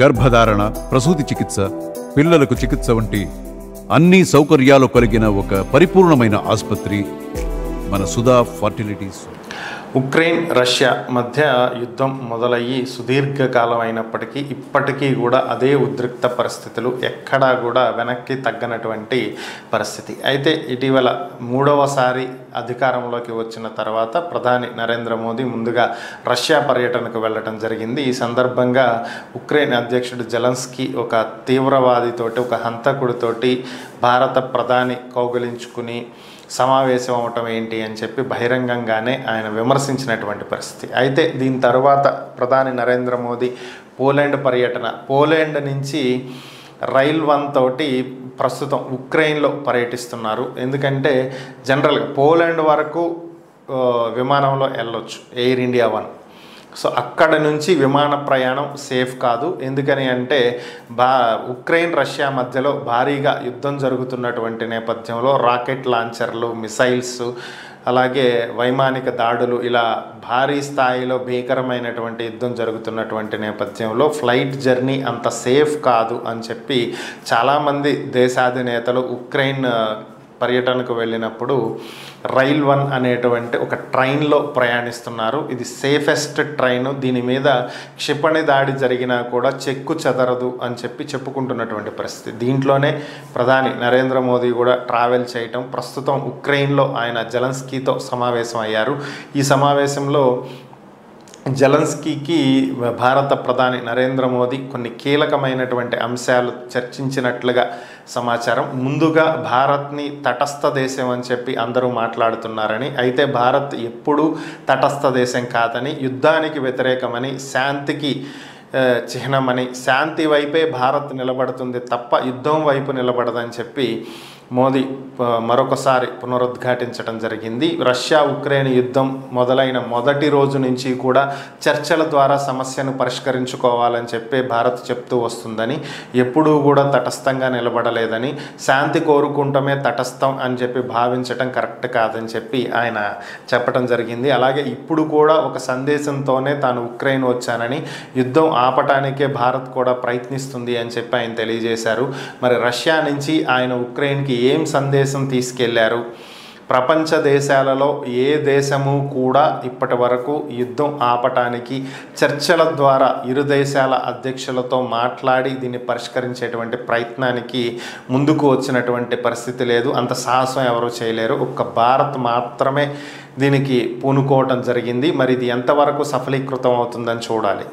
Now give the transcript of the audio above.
గర్భధారణ, ప్రసూతి చికిత్స, పిల్లలకు చికిత్స వంటి అన్ని సౌకర్యాలు కలిగిన ఒక పరిపూర్ణమైన ఆసుపత్రి మన సుధా ఫర్టిలిటీ. ఉక్రెయిన్ రష్యా మధ్య యుద్ధం మొదలయ్యి సుదీర్ఘకాలం అయినప్పటికీ ఇప్పటికీ కూడా అదే ఉద్రిక్త పరిస్థితులు, ఎక్కడా కూడా వెనక్కి తగ్గనటువంటి పరిస్థితి. అయితే ఇటీవల మూడవసారి అధికారంలోకి వచ్చిన తర్వాత ప్రధాని నరేంద్ర మోదీ ముందుగా రష్యా పర్యటనకు వెళ్ళడం జరిగింది. ఈ సందర్భంగా ఉక్రెయిన్ అధ్యక్షుడు జెలెన్స్కీ ఒక తీవ్రవాదితోటి, ఒక హంతకుడితోటి భారత ప్రధాని కౌగిలించుకుని సమావేశం అవటం ఏంటి అని చెప్పి బహిరంగంగానే ఆయన విమర్శించినటువంటి పరిస్థితి. అయితే దీని తర్వాత ప్రధాని నరేంద్ర మోదీ పోలాండ్ పర్యటన, పోలాండ్ నుంచి రైల్ 1 తోటి ప్రస్తుతం ఉక్రెయిన్లో పర్యటిస్తున్నారు. ఎందుకంటే జనరల్గా పోలాండ్ వరకు విమానంలో వెళ్ళొచ్చు, ఎయిర్ ఇండియా 1. సో అక్కడ నుంచి విమాన ప్రయాణం సేఫ్ కాదు. ఎందుకని అంటే ఉక్రెయిన్ రష్యా మధ్యలో భారీగా యుద్ధం జరుగుతున్నటువంటి నేపథ్యంలో రాకెట్ లాంచర్లు, మిసైల్స్, అలాగే వైమానిక దాడులు, ఇలా భారీ స్థాయిలో భీకరమైనటువంటి యుద్ధం జరుగుతున్నటువంటి నేపథ్యంలో ఫ్లైట్ జర్నీ అంత సేఫ్ కాదు అని చెప్పి చాలామంది దేశాధినేతలు ఉక్రెయిన్ పర్యటనకు వెళ్ళినప్పుడు రైల్ 1 అనేటువంటి ఒక ట్రైన్లో ప్రయాణిస్తున్నారు. ఇది సేఫెస్ట్ ట్రైన్, దీని మీద క్షిపణి దాడి జరిగినా కూడా చెక్కు చెదరదు అని చెప్పి చెప్పుకుంటున్నటువంటి పరిస్థితి. దీంట్లోనే ప్రధాని నరేంద్ర మోదీ కూడా ట్రావెల్ చేయటం, ప్రస్తుతం ఉక్రెయిన్లో ఆయన జెలెన్స్కీతో సమావేశం అయ్యారు. ఈ సమావేశంలో జెలెన్స్కీకి భారత ప్రధాని నరేంద్ర మోదీ కొన్ని కీలకమైనటువంటి అంశాలు చర్చించినట్లుగా సమాచారం. ముందుగా భారత్ని తటస్థ దేశం అని చెప్పి అందరూ మాట్లాడుతున్నారని, అయితే భారత్ ఎప్పుడూ తటస్థ దేశం కాదని, యుద్ధానికి వ్యతిరేకమని, శాంతికి చిహ్నమని, శాంతి వైపే భారత్ నిలబడుతుంది తప్ప యుద్ధం వైపు నిలబడదని చెప్పి మోదీ మరొకసారి పునరుద్ఘాటించడం జరిగింది. రష్యా ఉక్రెయిన్ యుద్ధం మొదలైన మొదటి రోజు నుంచి కూడా చర్చల ద్వారా సమస్యను పరిష్కరించుకోవాలని చెప్పి భారత్ చెప్తూ వస్తుందని, ఎప్పుడూ కూడా తటస్థంగా నిలబడలేదని, శాంతి కోరుకుంటమే తటస్థం అని చెప్పి భావించడం కరెక్ట్ కాదని చెప్పి ఆయన చెప్పడం జరిగింది. అలాగే ఇప్పుడు కూడా ఒక సందేశంతోనే తాను ఉక్రెయిన్ వచ్చానని, యుద్ధం ఆపటానికే భారత్ కూడా ప్రయత్నిస్తుంది అని చెప్పి ఆయన తెలియజేశారు. మరి రష్యా నుంచి ఆయన ఉక్రెయిన్కి ఏం సందేశం తీసుకెళ్లారు? ప్రపంచ దేశాలలో ఏ దేశము కూడా ఇప్పటి వరకు యుద్ధం ఆపటానికి చర్చల ద్వారా ఇరు దేశాల అధ్యక్షులతో మాట్లాడి దీన్ని పరిష్కరించేటువంటి ప్రయత్నానికి ముందుకు వచ్చినటువంటి పరిస్థితి లేదు. అంత సాహసం ఎవరూ చేయలేరు. ఒక్క భారత్ మాత్రమే దీనికి పూనుకోవటం జరిగింది. మరి ఇది ఎంతవరకు సఫలీకృతం అవుతుందని చూడాలి.